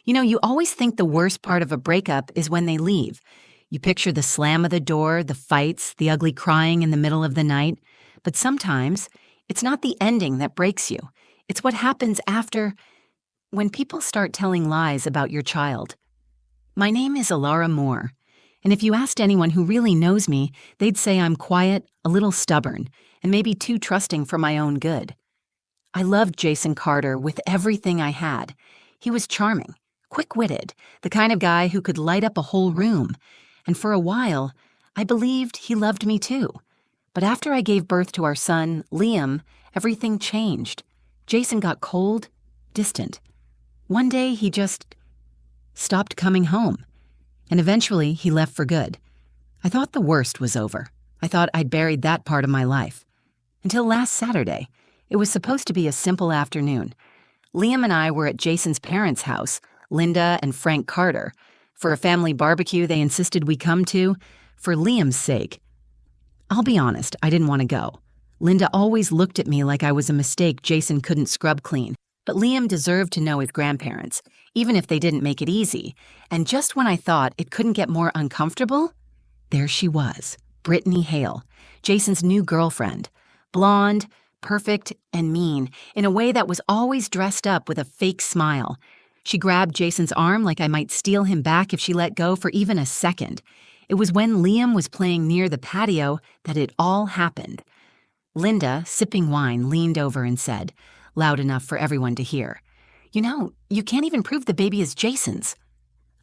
You always think the worst part of a breakup is when they leave. You picture the slam of the door, the fights, the ugly crying in the middle of the night. But sometimes, it's not the ending that breaks you. It's what happens after, when people start telling lies about your child. My name is Alara Moore, and if you asked anyone who really knows me, they'd say I'm quiet, a little stubborn, and maybe too trusting for my own good. I loved Jason Carter with everything I had. He was charming, quick-witted, the kind of guy who could light up a whole room. And for a while, I believed he loved me too. But after I gave birth to our son, Liam, everything changed. Jason got cold, distant. One day, he just stopped coming home. And eventually, he left for good. I thought the worst was over. I thought I'd buried that part of my life. Until last Saturday. It was supposed to be a simple afternoon. Liam and I were at Jason's parents' house, Linda and Frank Carter, for a family barbecue they insisted we come to, for Liam's sake. I'll be honest, I didn't want to go. Linda always looked at me like I was a mistake Jason couldn't scrub clean. But Liam deserved to know his grandparents, even if they didn't make it easy. And just when I thought it couldn't get more uncomfortable, there she was, Brittany Hale, Jason's new girlfriend. Blonde, perfect, and mean, in a way that was always dressed up with a fake smile. She grabbed Jason's arm like I might steal him back if she let go for even a second. It was when Liam was playing near the patio that it all happened. Linda, sipping wine, leaned over and said, loud enough for everyone to hear, "You can't even prove the baby is Jason's."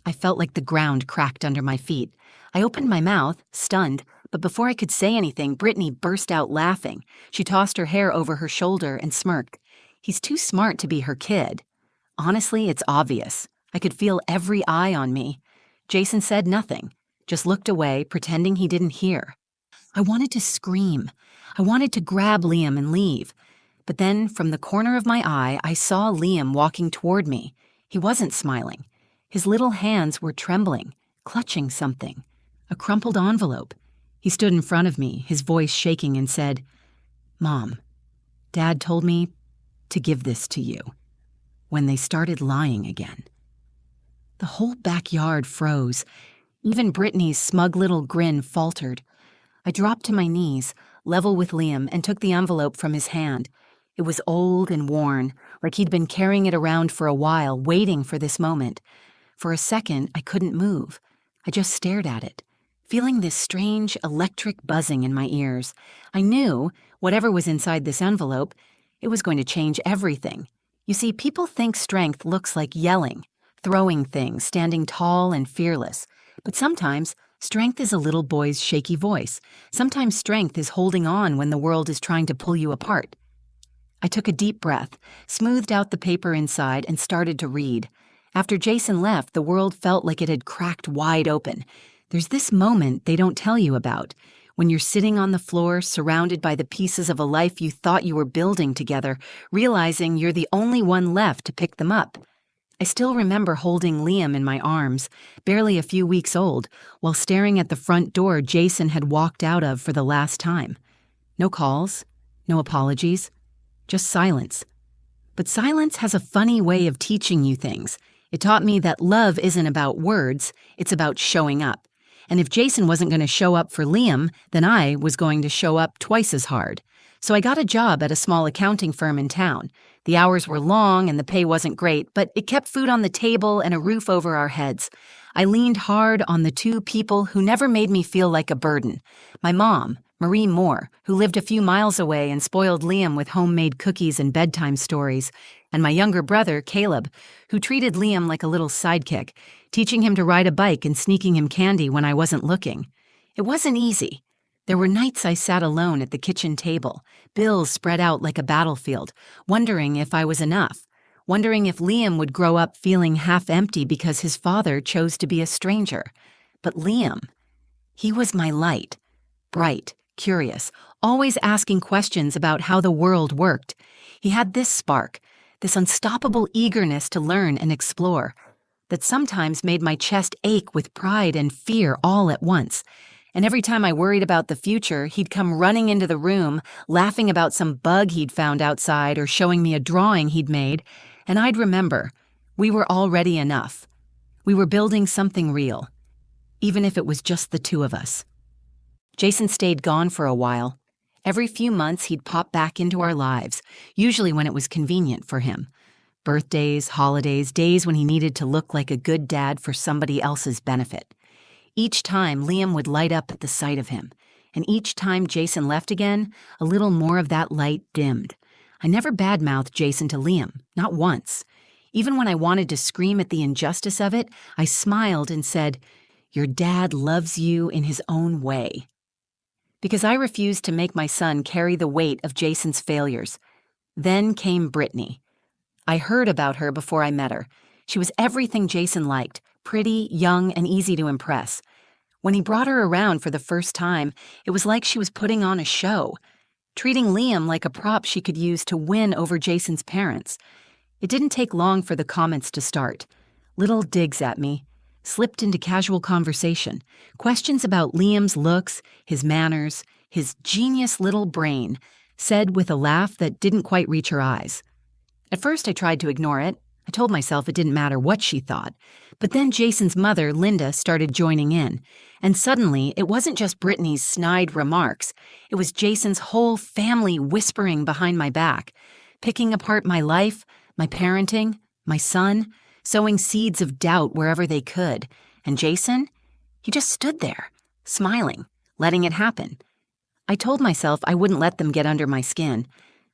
I felt like the ground cracked under my feet. I opened my mouth, stunned, but before I could say anything, Brittany burst out laughing. She tossed her hair over her shoulder and smirked. He's too smart to be her kid. Honestly, it's obvious. I could feel every eye on me. Jason said nothing, just looked away, pretending he didn't hear. I wanted to scream. I wanted to grab Liam and leave. But then, from the corner of my eye, I saw Liam walking toward me. He wasn't smiling. His little hands were trembling, clutching something. A crumpled envelope. He stood in front of me, his voice shaking, and said, "Mom, Dad told me to give this to you," when they started lying again. The whole backyard froze. Even Brittany's smug little grin faltered. I dropped to my knees, level with Liam, and took the envelope from his hand. It was old and worn, like he'd been carrying it around for a while, waiting for this moment. For a second, I couldn't move. I just stared at it, feeling this strange electric buzzing in my ears. I knew, whatever was inside this envelope, it was going to change everything. You see, people think strength looks like yelling, throwing things, standing tall and fearless. But sometimes, strength is a little boy's shaky voice. Sometimes strength is holding on when the world is trying to pull you apart. I took a deep breath, smoothed out the paper inside, and started to read. After Jason left, the world felt like it had cracked wide open. There's this moment they don't tell you about, when you're sitting on the floor, surrounded by the pieces of a life you thought you were building together, realizing you're the only one left to pick them up. I still remember holding Liam in my arms, barely a few weeks old, while staring at the front door Jason had walked out of for the last time. No calls, no apologies, just silence. But silence has a funny way of teaching you things. It taught me that love isn't about words, it's about showing up. And if Jason wasn't going to show up for Liam, then I was going to show up twice as hard. So I got a job at a small accounting firm in town. The hours were long and the pay wasn't great, but it kept food on the table and a roof over our heads. I leaned hard on the two people who never made me feel like a burden. My mom, Marie Moore, who lived a few miles away and spoiled Liam with homemade cookies and bedtime stories, and my younger brother, Caleb, who treated Liam like a little sidekick, teaching him to ride a bike and sneaking him candy when I wasn't looking. It wasn't easy. There were nights I sat alone at the kitchen table, bills spread out like a battlefield, wondering if I was enough, wondering if Liam would grow up feeling half empty because his father chose to be a stranger. But Liam, he was my light, bright, curious, always asking questions about how the world worked. He had this spark, this unstoppable eagerness to learn and explore, that sometimes made my chest ache with pride and fear all at once. And every time I worried about the future, he'd come running into the room, laughing about some bug he'd found outside or showing me a drawing he'd made, and I'd remember, We were already enough. We were building something real, even if it was just the two of us. Jason stayed gone for a while. Every few months, he'd pop back into our lives, usually when it was convenient for him. Birthdays, holidays, days when he needed to look like a good dad for somebody else's benefit. Each time, Liam would light up at the sight of him, and each time Jason left again, a little more of that light dimmed. I never badmouthed Jason to Liam, not once. Even when I wanted to scream at the injustice of it, I smiled and said, "Your dad loves you in his own way." Because I refused to make my son carry the weight of Jason's failures. Then came Brittany. I heard about her before I met her. She was everything Jason liked, pretty, young, and easy to impress. When he brought her around for the first time, it was like she was putting on a show, treating Liam like a prop she could use to win over Jason's parents. It didn't take long for the comments to start. Little digs at me, slipped into casual conversation, questions about Liam's looks, his manners, his genius little brain, said with a laugh that didn't quite reach her eyes. At first I tried to ignore it. I told myself it didn't matter what she thought. But then Jason's mother, Linda, started joining in. And suddenly, it wasn't just Brittany's snide remarks. It was Jason's whole family whispering behind my back, picking apart my life, my parenting, my son, sowing seeds of doubt wherever they could. And Jason? He just stood there, smiling, letting it happen. I told myself I wouldn't let them get under my skin.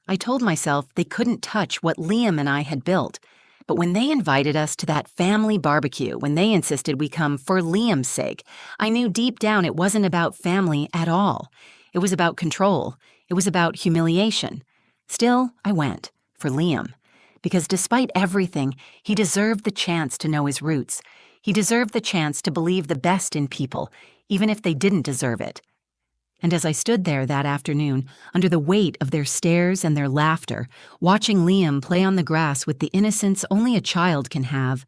I told myself they couldn't touch what Liam and I had built. But when they invited us to that family barbecue, when they insisted we come for Liam's sake, I knew deep down it wasn't about family at all. It was about control. It was about humiliation. Still, I went, for Liam. Because despite everything, he deserved the chance to know his roots. He deserved the chance to believe the best in people, even if they didn't deserve it. And as I stood there that afternoon, under the weight of their stares and their laughter, watching Liam play on the grass with the innocence only a child can have,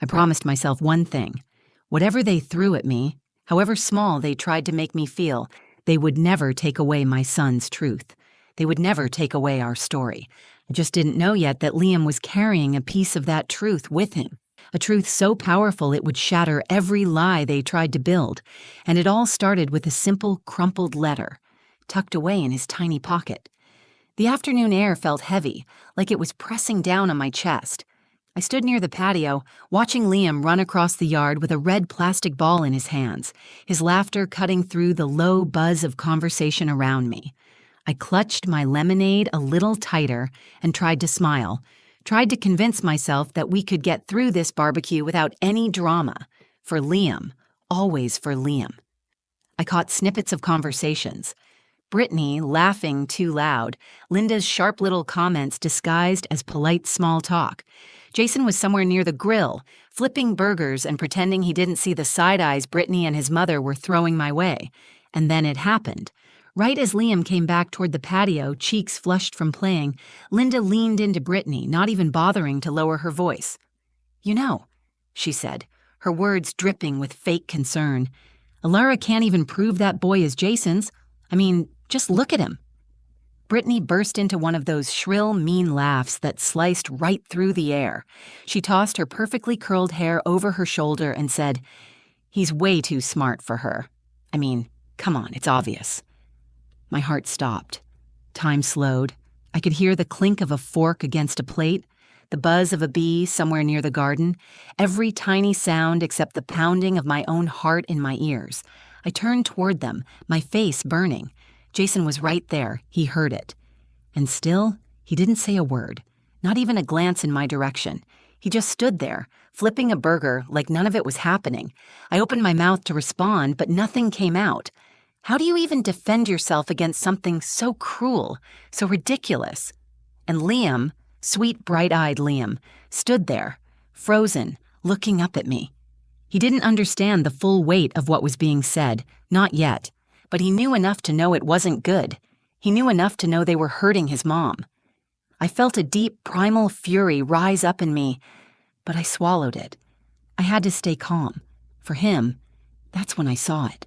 I promised myself one thing. Whatever they threw at me, however small they tried to make me feel, they would never take away my son's truth. They would never take away our story. I just didn't know yet that Liam was carrying a piece of that truth with him. A truth so powerful it would shatter every lie they tried to build, and it all started with a simple, crumpled letter, tucked away in his tiny pocket. The afternoon air felt heavy, like it was pressing down on my chest. I stood near the patio, watching Liam run across the yard with a red plastic ball in his hands, his laughter cutting through the low buzz of conversation around me. I clutched my lemonade a little tighter and tried to smile, tried to convince myself that we could get through this barbecue without any drama. For Liam, always for Liam. I caught snippets of conversations. Brittany laughing too loud, Linda's sharp little comments disguised as polite small talk. Jason was somewhere near the grill, flipping burgers and pretending he didn't see the side eyes Brittany and his mother were throwing my way. And then it happened. Right as Liam came back toward the patio, cheeks flushed from playing, Linda leaned into Brittany, not even bothering to lower her voice. "You know," she said, her words dripping with fake concern, "Alara can't even prove that boy is Jason's. I mean, just look at him." Brittany burst into one of those shrill, mean laughs that sliced right through the air. She tossed her perfectly curled hair over her shoulder and said, "He's way too smart for her. I mean, come on, it's obvious." My heart stopped. Time slowed. I could hear the clink of a fork against a plate, the buzz of a bee somewhere near the garden, every tiny sound except the pounding of my own heart in my ears. I turned toward them, my face burning. Jason was right there. He heard it. And still, he didn't say a word, not even a glance in my direction. He just stood there, flipping a burger like none of it was happening. I opened my mouth to respond, but nothing came out. How do you even defend yourself against something so cruel, so ridiculous? And Liam, sweet bright-eyed Liam, stood there, frozen, looking up at me. He didn't understand the full weight of what was being said, not yet, but he knew enough to know it wasn't good. He knew enough to know they were hurting his mom. I felt a deep, primal fury rise up in me, but I swallowed it. I had to stay calm. For him, that's when I saw it.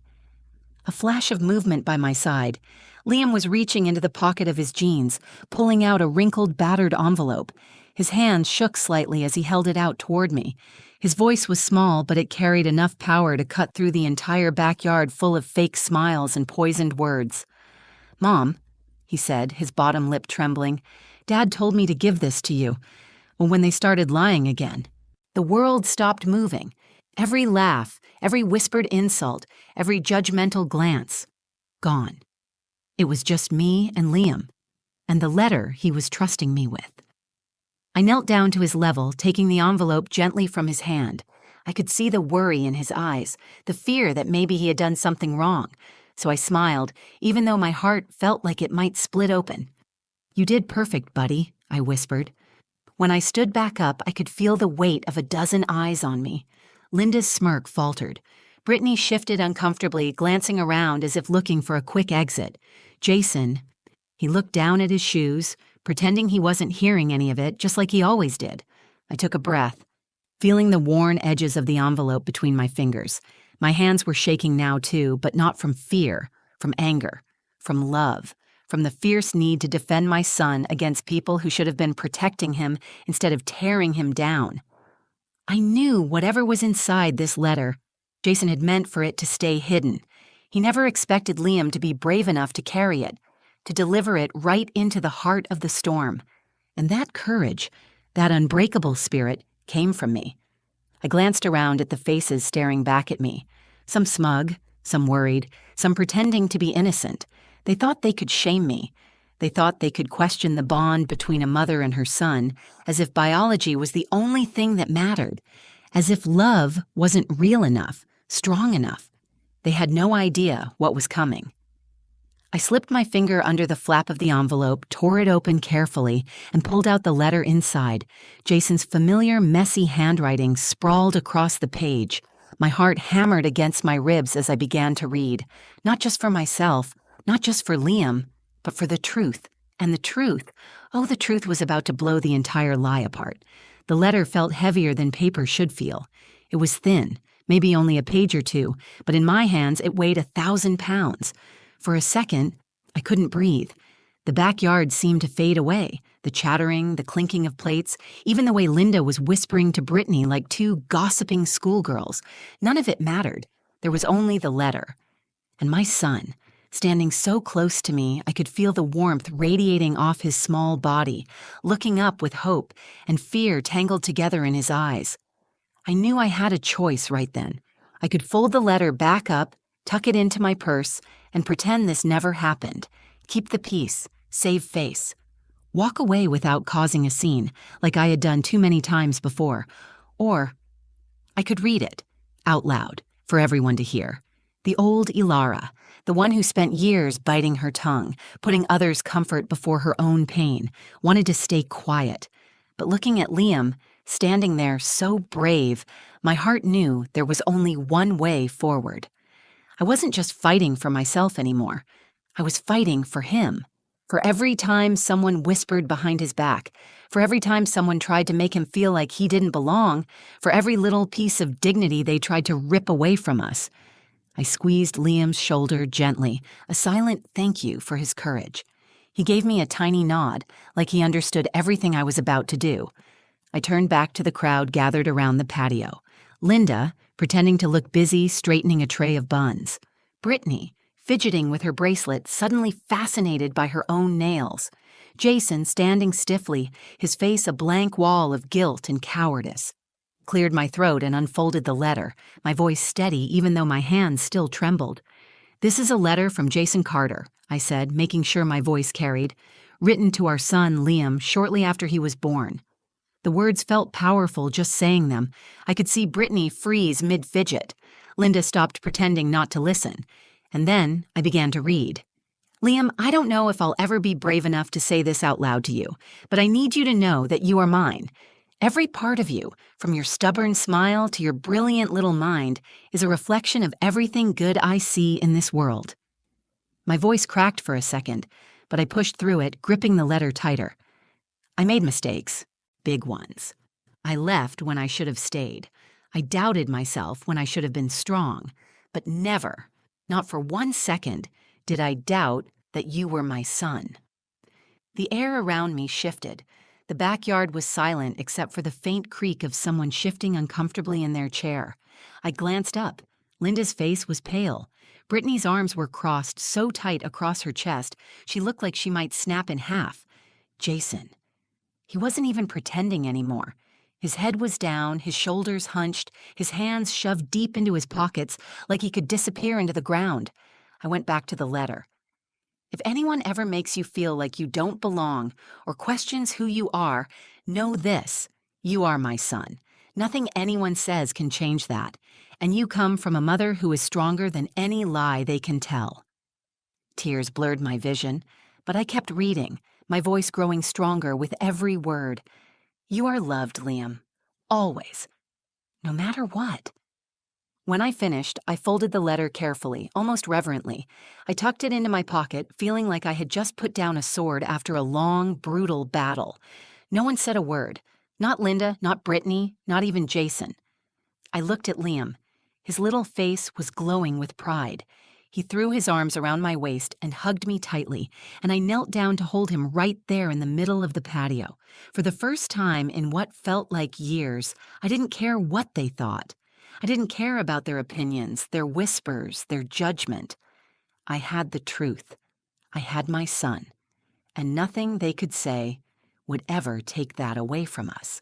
A flash of movement by my side. Liam was reaching into the pocket of his jeans, pulling out a wrinkled, battered envelope. His hand shook slightly as he held it out toward me. His voice was small, but it carried enough power to cut through the entire backyard full of fake smiles and poisoned words. "Mom," he said, his bottom lip trembling, "Dad told me to give this to you. Well, when they started lying again, the world stopped moving. Every laugh, every whispered insult, every judgmental glance, gone. It was just me and Liam, and the letter he was trusting me with." I knelt down to his level, taking the envelope gently from his hand. I could see the worry in his eyes, the fear that maybe he had done something wrong, so I smiled, even though my heart felt like it might split open. "You did perfect, buddy," I whispered. When I stood back up, I could feel the weight of a dozen eyes on me. Linda's smirk faltered. Brittany shifted uncomfortably, glancing around as if looking for a quick exit. Jason, he looked down at his shoes, pretending he wasn't hearing any of it, just like he always did. I took a breath, feeling the worn edges of the envelope between my fingers. My hands were shaking now too, but not from fear, from anger, from love, from the fierce need to defend my son against people who should have been protecting him instead of tearing him down. I knew whatever was inside this letter, Jason had meant for it to stay hidden. He never expected Liam to be brave enough to carry it, to deliver it right into the heart of the storm. And that courage, that unbreakable spirit, came from me. I glanced around at the faces staring back at me, some smug, some worried, some pretending to be innocent. They thought they could shame me. They thought they could question the bond between a mother and her son, as if biology was the only thing that mattered, as if love wasn't real enough, strong enough. They had no idea what was coming. I slipped my finger under the flap of the envelope, tore it open carefully, and pulled out the letter inside. Jason's familiar, messy handwriting sprawled across the page. My heart hammered against my ribs as I began to read, not just for myself, not just for Liam, but for the truth. And the truth, oh, the truth was about to blow the entire lie apart. The letter felt heavier than paper should feel. It was thin, maybe only a page or two, but in my hands it weighed 1,000 pounds. For a second, I couldn't breathe. The backyard seemed to fade away, the chattering, the clinking of plates, even the way Linda was whispering to Brittany like two gossiping schoolgirls. None of it mattered. There was only the letter. And my son, standing so close to me, I could feel the warmth radiating off his small body, looking up with hope and fear tangled together in his eyes. I knew I had a choice right then. I could fold the letter back up, tuck it into my purse, and pretend this never happened. Keep the peace, save face. Walk away without causing a scene, like I had done too many times before. Or I could read it, out loud, for everyone to hear. The old Ilara, the one who spent years biting her tongue, putting others' comfort before her own pain, wanted to stay quiet. But looking at Liam, standing there so brave, my heart knew there was only one way forward. I wasn't just fighting for myself anymore. I was fighting for him. For every time someone whispered behind his back, for every time someone tried to make him feel like he didn't belong, for every little piece of dignity they tried to rip away from us. I squeezed Liam's shoulder gently, a silent thank you for his courage. He gave me a tiny nod, like he understood everything I was about to do. I turned back to the crowd gathered around the patio. Linda, pretending to look busy straightening a tray of buns. Brittany, fidgeting with her bracelet, suddenly fascinated by her own nails. Jason, standing stiffly, his face a blank wall of guilt and cowardice. Cleared my throat and unfolded the letter, my voice steady even though my hands still trembled. "This is a letter from Jason Carter," I said, making sure my voice carried. "Written to our son, Liam, shortly after he was born." The words felt powerful just saying them. I could see Brittany freeze mid-fidget. Linda stopped pretending not to listen. And then I began to read. "Liam, I don't know if I'll ever be brave enough to say this out loud to you, but I need you to know that you are mine. Every part of you, from your stubborn smile to your brilliant little mind, is a reflection of everything good I see in this world." My voice cracked for a second, but I pushed through it, gripping the letter tighter. I made mistakes. Big ones. I left when I should have stayed. I doubted myself when I should have been strong. But never, not for 1 second, did I doubt that you were my son. The air around me shifted. The backyard was silent except for the faint creak of someone shifting uncomfortably in their chair. I glanced up. Linda's face was pale. Brittany's arms were crossed so tight across her chest, she looked like she might snap in half. Jason. He wasn't even pretending anymore. His head was down, his shoulders hunched, his hands shoved deep into his pockets like he could disappear into the ground. I went back to the letter. If anyone ever makes you feel like you don't belong or questions who you are, know this: you are my son. Nothing anyone says can change that. And you come from a mother who is stronger than any lie they can tell. Tears blurred my vision, but I kept reading, my voice growing stronger with every word. You are loved, Liam. Always. No matter what. When I finished, I folded the letter carefully, almost reverently. I tucked it into my pocket, feeling like I had just put down a sword after a long, brutal battle. No one said a word. Not Linda, not Brittany, not even Jason. I looked at Liam. His little face was glowing with pride. He threw his arms around my waist and hugged me tightly, and I knelt down to hold him right there in the middle of the patio. For the first time in what felt like years, I didn't care what they thought. I didn't care about their opinions, their whispers, their judgment. I had the truth. I had my son, and nothing they could say would ever take that away from us.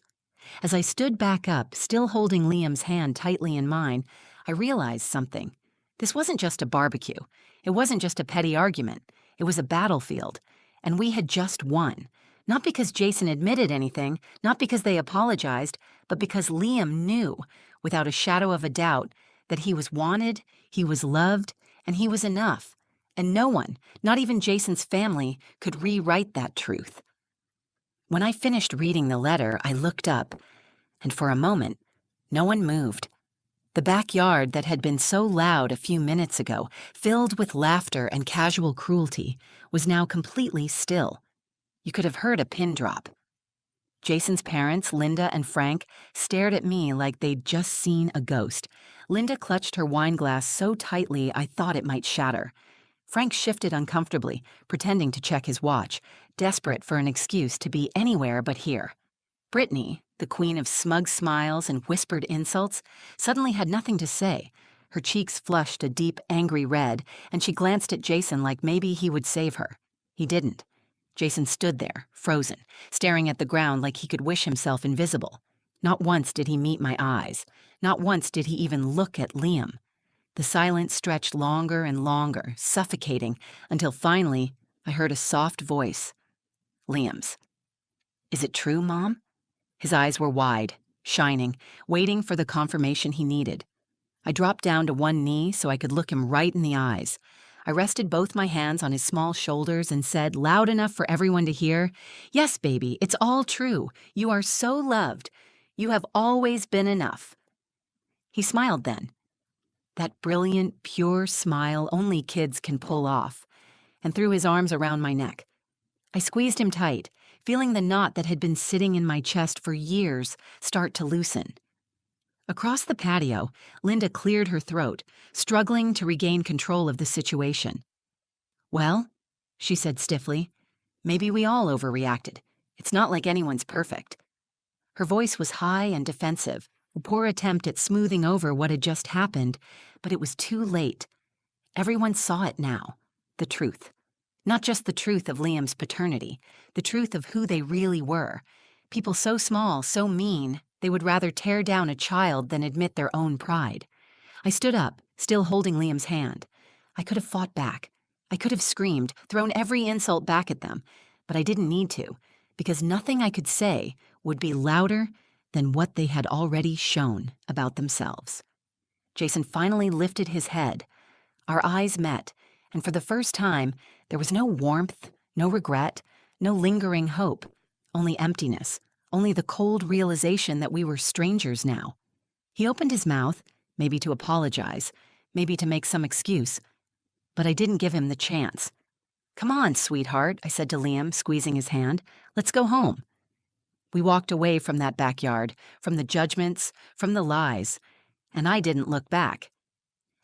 As I stood back up, still holding Liam's hand tightly in mine, I realized something. This wasn't just a barbecue. It wasn't just a petty argument. It was a battlefield, and we had just won. Not because Jason admitted anything, not because they apologized, but because Liam knew, without a shadow of a doubt, that he was wanted, he was loved, and he was enough. And no one, not even Jason's family, could rewrite that truth. When I finished reading the letter, I looked up, and for a moment, no one moved. The backyard that had been so loud a few minutes ago, filled with laughter and casual cruelty, was now completely still. You could have heard a pin drop. Jason's parents, Linda and Frank, stared at me like they'd just seen a ghost. Linda clutched her wine glass so tightly I thought it might shatter. Frank shifted uncomfortably, pretending to check his watch, desperate for an excuse to be anywhere but here. Brittany, the queen of smug smiles and whispered insults, suddenly had nothing to say. Her cheeks flushed a deep, angry red, and she glanced at Jason like maybe he would save her. He didn't. Jason stood there, frozen, staring at the ground like he could wish himself invisible. Not once did he meet my eyes. Not once did he even look at Liam. The silence stretched longer and longer, suffocating, until finally I heard a soft voice. Liam's. "Is it true, Mom?" His eyes were wide, shining, waiting for the confirmation he needed. I dropped down to one knee so I could look him right in the eyes. I rested both my hands on his small shoulders and said, loud enough for everyone to hear, "Yes, baby, it's all true. You are so loved. You have always been enough." He smiled then. That brilliant, pure smile only kids can pull off, and threw his arms around my neck. I squeezed him tight, feeling the knot that had been sitting in my chest for years start to loosen. Across the patio, Linda cleared her throat, struggling to regain control of the situation. "Well," she said stiffly, "maybe we all overreacted. It's not like anyone's perfect." Her voice was high and defensive, a poor attempt at smoothing over what had just happened, but it was too late. Everyone saw it now, the truth. Not just the truth of Liam's paternity, the truth of who they really were. People so small, so mean, they would rather tear down a child than admit their own pride. I stood up, still holding Liam's hand. I could have fought back. I could have screamed, thrown every insult back at them, but I didn't need to, because nothing I could say would be louder than what they had already shown about themselves. Jason finally lifted his head. Our eyes met, and for the first time, there was no warmth, no regret, no lingering hope, only emptiness, only the cold realization that we were strangers now. He opened his mouth, maybe to apologize, maybe to make some excuse, but I didn't give him the chance. "Come on, sweetheart," I said to Liam, squeezing his hand. "Let's go home." We walked away from that backyard, from the judgments, from the lies, and I didn't look back.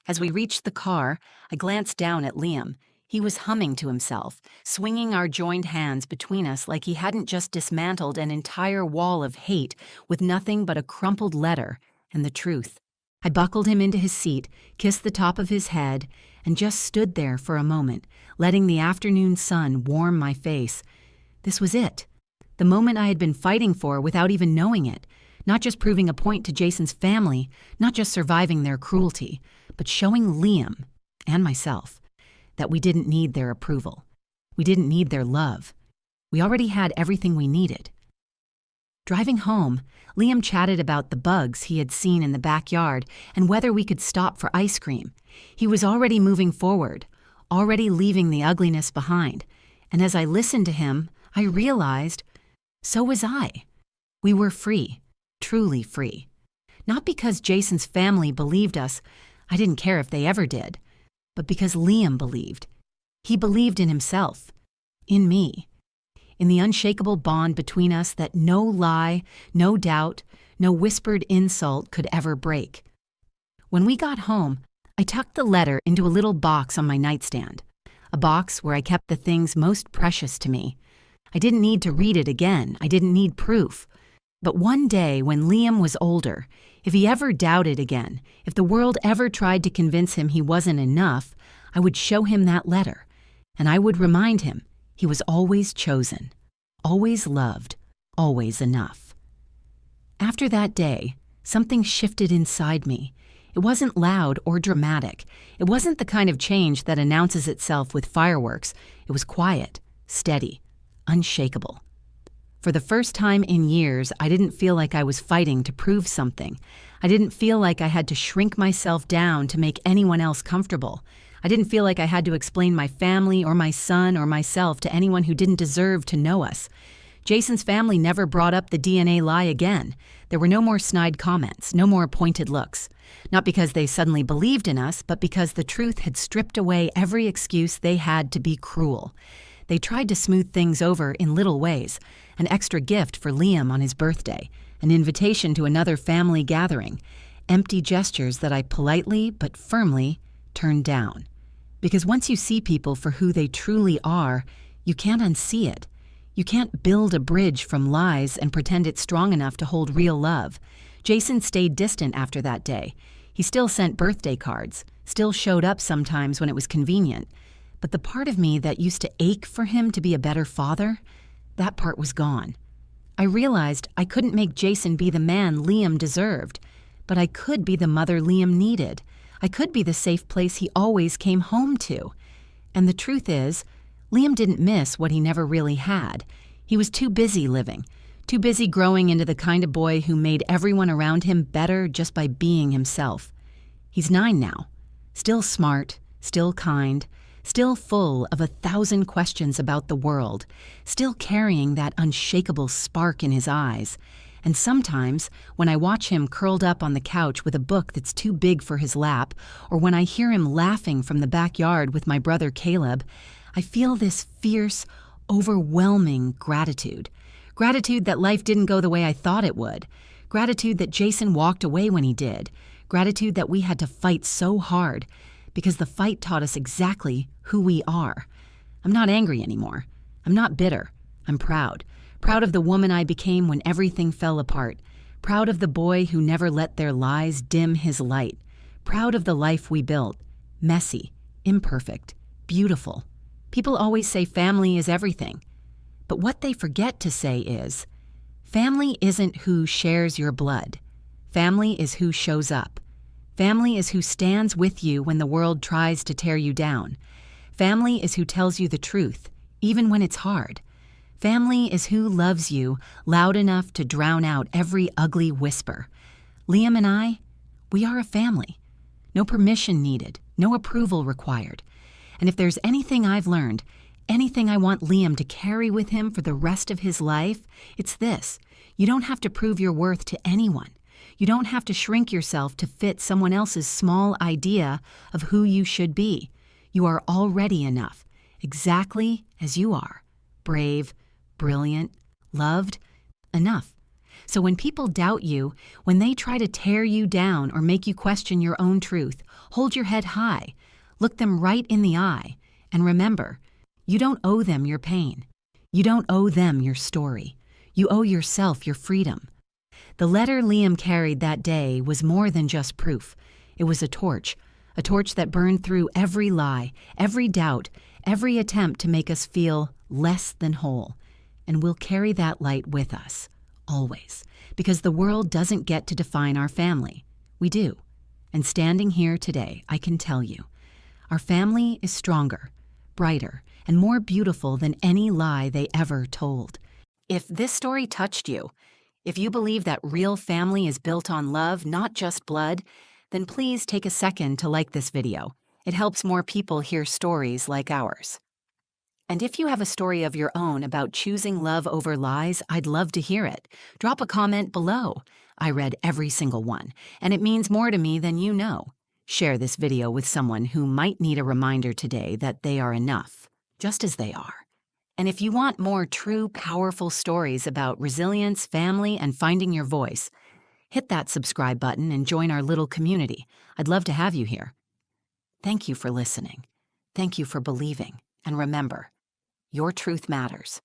As we reached the car, I glanced down at Liam. He was humming to himself, swinging our joined hands between us like he hadn't just dismantled an entire wall of hate with nothing but a crumpled letter and the truth. I buckled him into his seat, kissed the top of his head, and just stood there for a moment, letting the afternoon sun warm my face. This was it. The moment I had been fighting for without even knowing it. Not just proving a point to Jason's family, not just surviving their cruelty, but showing Liam and myself that we didn't need their approval. We didn't need their love. We already had everything we needed. Driving home, Liam chatted about the bugs he had seen in the backyard and whether we could stop for ice cream. He was already moving forward, already leaving the ugliness behind. And as I listened to him, I realized so was I. We were free, truly free. Not because Jason's family believed us, I didn't care if they ever did, but because Liam believed. He believed in himself, in me, in the unshakable bond between us that no lie, no doubt, no whispered insult could ever break. When we got home, I tucked the letter into a little box on my nightstand, a box where I kept the things most precious to me. I didn't need to read it again. I didn't need proof. But one day when Liam was older, if he ever doubted again, if the world ever tried to convince him he wasn't enough, I would show him that letter, and I would remind him he was always chosen, always loved, always enough. After that day, something shifted inside me. It wasn't loud or dramatic. It wasn't the kind of change that announces itself with fireworks. It was quiet, steady, unshakable. For the first time in years, I didn't feel like I was fighting to prove something. I didn't feel like I had to shrink myself down to make anyone else comfortable. I didn't feel like I had to explain my family or my son or myself to anyone who didn't deserve to know us. Jason's family never brought up the DNA lie again. There were no more snide comments, no more pointed looks. Not because they suddenly believed in us, but because the truth had stripped away every excuse they had to be cruel. They tried to smooth things over in little ways, an extra gift for Liam on his birthday, an invitation to another family gathering, empty gestures that I politely but firmly turned down. Because once you see people for who they truly are, you can't unsee it. You can't build a bridge from lies and pretend it's strong enough to hold real love. Jason stayed distant after that day. He still sent birthday cards, still showed up sometimes when it was convenient. But the part of me that used to ache for him to be a better father, that part was gone. I realized I couldn't make Jason be the man Liam deserved, but I could be the mother Liam needed. I could be the safe place he always came home to. And the truth is, Liam didn't miss what he never really had. He was too busy living, too busy growing into the kind of boy who made everyone around him better just by being himself. He's 9 now, still smart, still kind, still full of 1,000 questions about the world, still carrying that unshakable spark in his eyes. And sometimes, when I watch him curled up on the couch with a book that's too big for his lap, or when I hear him laughing from the backyard with my brother Caleb, I feel this fierce, overwhelming gratitude. Gratitude that life didn't go the way I thought it would. Gratitude that Jason walked away when he did. Gratitude that we had to fight so hard, because the fight taught us exactly who we are. I'm not angry anymore. I'm not bitter. I'm proud. Proud of the woman I became when everything fell apart. Proud of the boy who never let their lies dim his light. Proud of the life we built. Messy, imperfect, beautiful. People always say family is everything. But what they forget to say is, family isn't who shares your blood. Family is who shows up. Family is who stands with you when the world tries to tear you down. Family is who tells you the truth, even when it's hard. Family is who loves you loud enough to drown out every ugly whisper. Liam and I, we are a family. No permission needed, no approval required. And if there's anything I've learned, anything I want Liam to carry with him for the rest of his life, it's this. You don't have to prove your worth to anyone. You don't have to shrink yourself to fit someone else's small idea of who you should be. You are already enough, exactly as you are. Brave, brilliant, loved, enough. So when people doubt you, when they try to tear you down or make you question your own truth, hold your head high, look them right in the eye, And remember, you don't owe them your pain. You don't owe them your story. You owe yourself your freedom. The letter Liam carried that day was more than just proof. It was a torch that burned through every lie, every doubt, every attempt to make us feel less than whole. And we'll carry that light with us, always, because the world doesn't get to define our family. We do. And standing here today, I can tell you, our family is stronger, brighter, and more beautiful than any lie they ever told. If this story touched you, if you believe that real family is built on love, not just blood, then please take a second to like this video. It helps more people hear stories like ours. And if you have a story of your own about choosing love over lies, I'd love to hear it. Drop a comment below. I read every single one, and it means more to me than you know. Share this video with someone who might need a reminder today that they are enough, just as they are. And if you want more true, powerful stories about resilience, family, and finding your voice, hit that subscribe button and join our little community. I'd love to have you here. Thank you for listening. Thank you for believing. And remember, your truth matters.